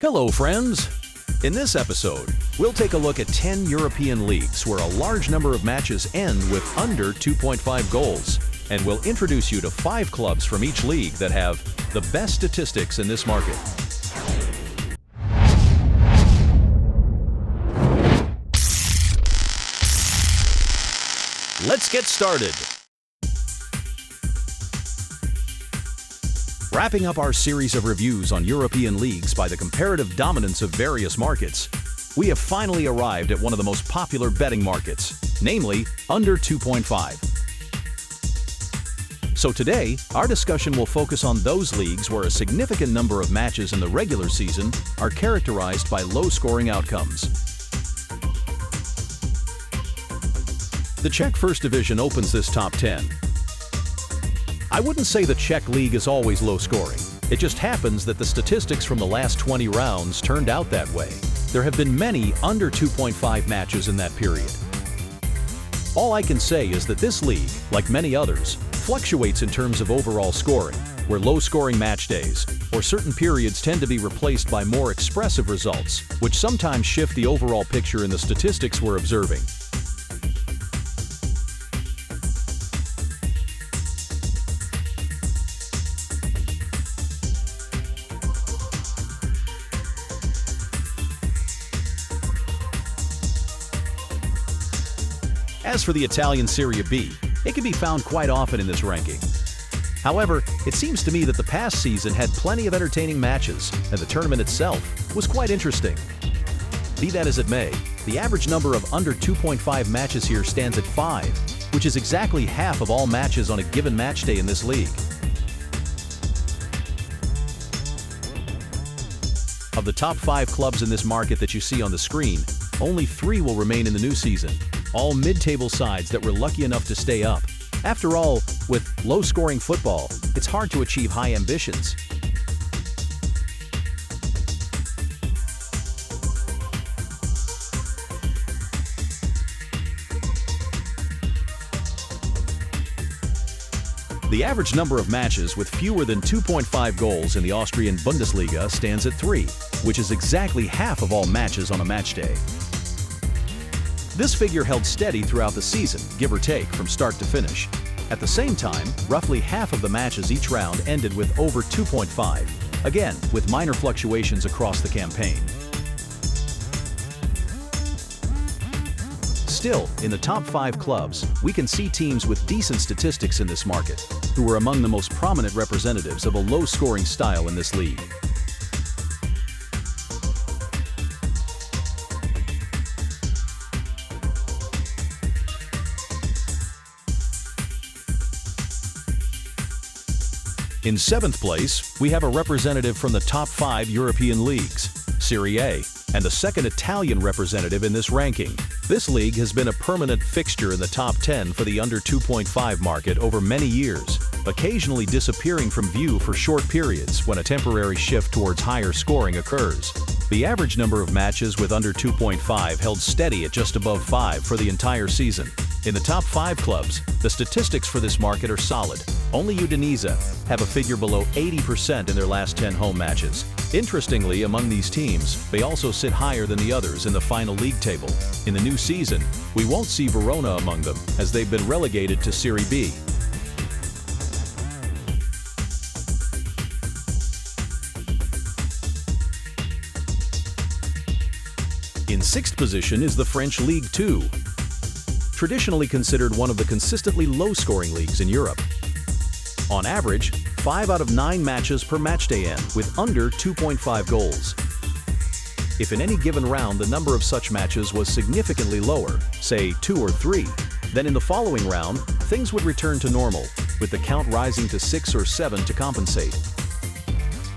Hello, friends! In this episode, we'll take a look at 10 European leagues where a large number of matches end with under 2.5 goals, and we'll introduce you to 5 clubs from each league that have the best statistics in this market. Let's get started! Wrapping up our series of reviews on European leagues by the comparative dominance of various markets, we have finally arrived at one of the most popular betting markets, namely under 2.5. So today, our discussion will focus on those leagues where a significant number of matches in the regular season are characterized by low-scoring outcomes. The Czech First Division opens this top 10. I wouldn't say the Czech league is always low-scoring. It just happens that the statistics from the last 20 rounds turned out that way. There have been many under 2.5 matches in that period. All I can say is that this league, like many others, fluctuates in terms of overall scoring, where low-scoring match days or certain periods tend to be replaced by more expressive results, which sometimes shift the overall picture in the statistics we're observing. As for the Italian Serie B, it can be found quite often in this ranking. However, it seems to me that the past season had plenty of entertaining matches, and the tournament itself was quite interesting. Be that as it may, the average number of under 2.5 matches here stands at 5, which is exactly half of all matches on a given match day in this league. Of the top 5 clubs in this market that you see on the screen, only 3 will remain in the new season. All mid-table sides that were lucky enough to stay up. After all, with low-scoring football, it's hard to achieve high ambitions. The average number of matches with fewer than 2.5 goals in the Austrian Bundesliga stands at 3, which is exactly half of all matches on a match day. This figure held steady throughout the season, give or take, from start to finish. At the same time, roughly half of the matches each round ended with over 2.5, again, with minor fluctuations across the campaign. Still, in the top 5 clubs, we can see teams with decent statistics in this market, who are among the most prominent representatives of a low-scoring style in this league. In 7th place, we have a representative from the top 5 European leagues, Serie A, and the second Italian representative in this ranking. This league has been a permanent fixture in the top 10 for the under 2.5 market over many years, occasionally disappearing from view for short periods when a temporary shift towards higher scoring occurs. The average number of matches with under 2.5 held steady at just above 5 for the entire season. In the top 5 clubs, the statistics for this market are solid. Only Udinese have a figure below 80% in their last 10 home matches. Interestingly, among these teams, they also sit higher than the others in the final league table. In the new season, we won't see Verona among them, as they've been relegated to Serie B. In 6th position is the French Ligue 2, traditionally considered one of the consistently low-scoring leagues in Europe. On average, 5 out of 9 matches per matchday end with under 2.5 goals. If in any given round the number of such matches was significantly lower, say 2 or 3, then in the following round, things would return to normal, with the count rising to 6 or 7 to compensate.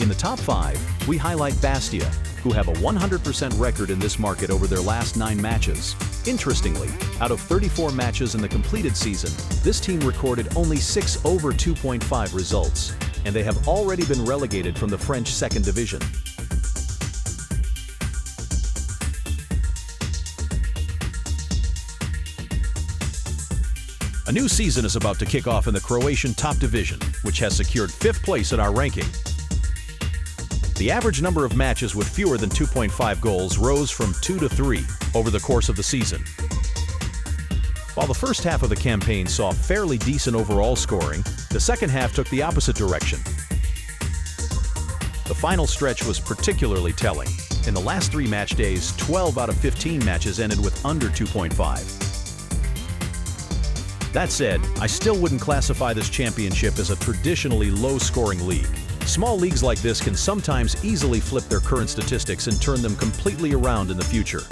In the top 5, we highlight Bastia, who have a 100% record in this market over their last 9 matches. Interestingly, out of 34 matches in the completed season, this team recorded only 6 over 2.5 results, and they have already been relegated from the French second division. A new season is about to kick off in the Croatian top division, which has secured 5th place in our ranking. The average number of matches with fewer than 2.5 goals rose from 2 to 3 over the course of the season. While the first half of the campaign saw fairly decent overall scoring, the second half took the opposite direction. The final stretch was particularly telling. In the last 3 match days, 12 out of 15 matches ended with under 2.5. That said, I still wouldn't classify this championship as a traditionally low-scoring league. Small leagues like this can sometimes easily flip their current statistics and turn them completely around in the future.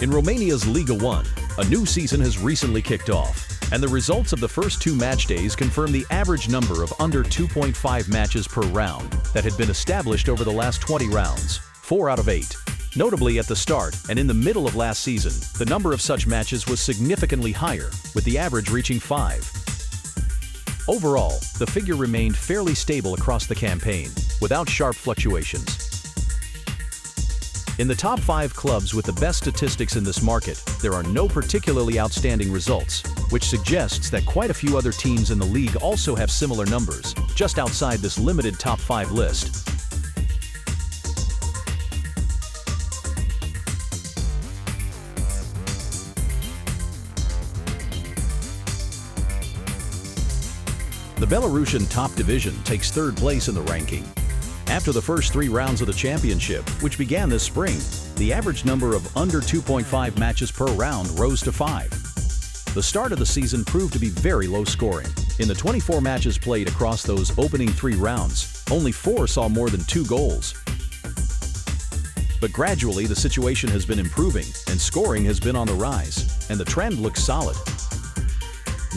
In Romania's Liga 1, a new season has recently kicked off, and the results of the first 2 match days confirm the average number of under 2.5 matches per round that had been established over the last 20 rounds, 4 out of 8. Notably, at the start and in the middle of last season, the number of such matches was significantly higher, with the average reaching 5. Overall, the figure remained fairly stable across the campaign, without sharp fluctuations. In the top 5 clubs with the best statistics in this market, there are no particularly outstanding results, which suggests that quite a few other teams in the league also have similar numbers, just outside this limited top 5 list. The Belarusian top division takes 3rd place in the ranking. After the first 3 rounds of the championship, which began this spring, the average number of under 2.5 matches per round rose to 5. The start of the season proved to be very low scoring. In the 24 matches played across those opening 3 rounds, only 4 saw more than 2 goals. But gradually the situation has been improving and scoring has been on the rise, and the trend looks solid.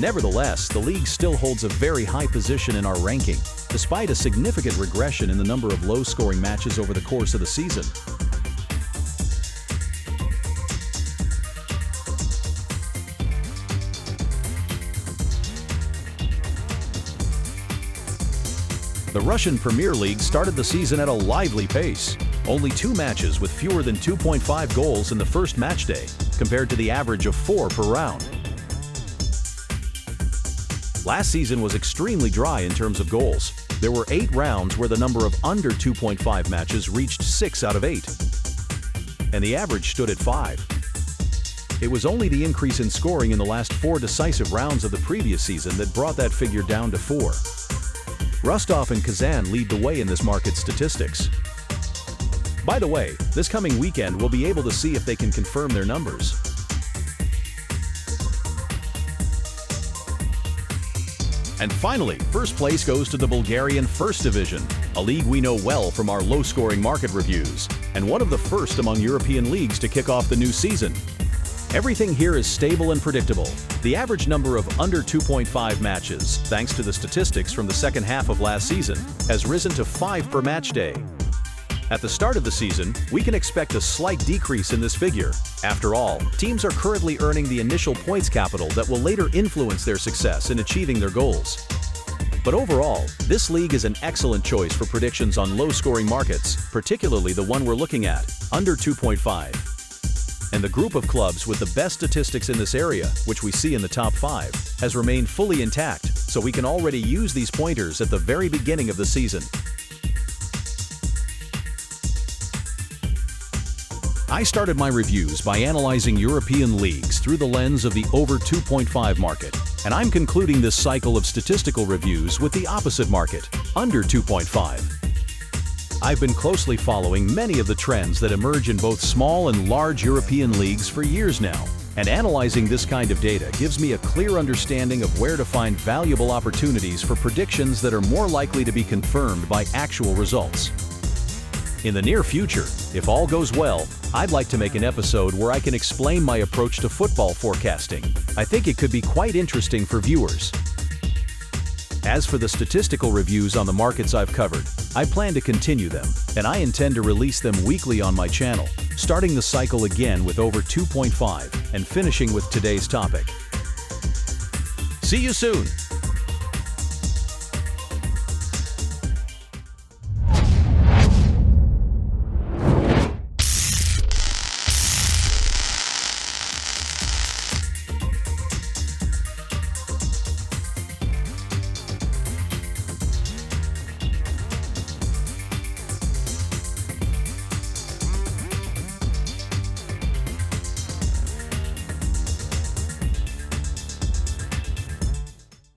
Nevertheless, the league still holds a very high position in our ranking, despite a significant regression in the number of low-scoring matches over the course of the season. The Russian Premier League started the season at a lively pace. Only 2 matches with fewer than 2.5 goals in the first match day, compared to the average of 4 per round. Last season was extremely dry in terms of goals. There were 8 rounds where the number of under 2.5 matches reached 6 out of 8, and the average stood at 5. It was only the increase in scoring in the last 4 decisive rounds of the previous season that brought that figure down to 4. Rostov and Kazan lead the way in this market's statistics. By the way, this coming weekend we'll be able to see if they can confirm their numbers. And finally, first place goes to the Bulgarian First Division, a league we know well from our low-scoring market reviews, and one of the first among European leagues to kick off the new season. Everything here is stable and predictable. The average number of under 2.5 matches, thanks to the statistics from the second half of last season, has risen to 5 per match day. At the start of the season, we can expect a slight decrease in this figure. After all, teams are currently earning the initial points capital that will later influence their success in achieving their goals. But overall, this league is an excellent choice for predictions on low-scoring markets, particularly the one we're looking at, under 2.5. And the group of clubs with the best statistics in this area, which we see in the top 5, has remained fully intact, so we can already use these pointers at the very beginning of the season. I started my reviews by analyzing European leagues through the lens of the over 2.5 market, and I'm concluding this cycle of statistical reviews with the opposite market, under 2.5. I've been closely following many of the trends that emerge in both small and large European leagues for years now, and analyzing this kind of data gives me a clear understanding of where to find valuable opportunities for predictions that are more likely to be confirmed by actual results. In the near future, if all goes well, I'd like to make an episode where I can explain my approach to football forecasting. I think it could be quite interesting for viewers. As for the statistical reviews on the markets I've covered, I plan to continue them, and I intend to release them weekly on my channel, starting the cycle again with over 2.5 and finishing with today's topic. See you soon!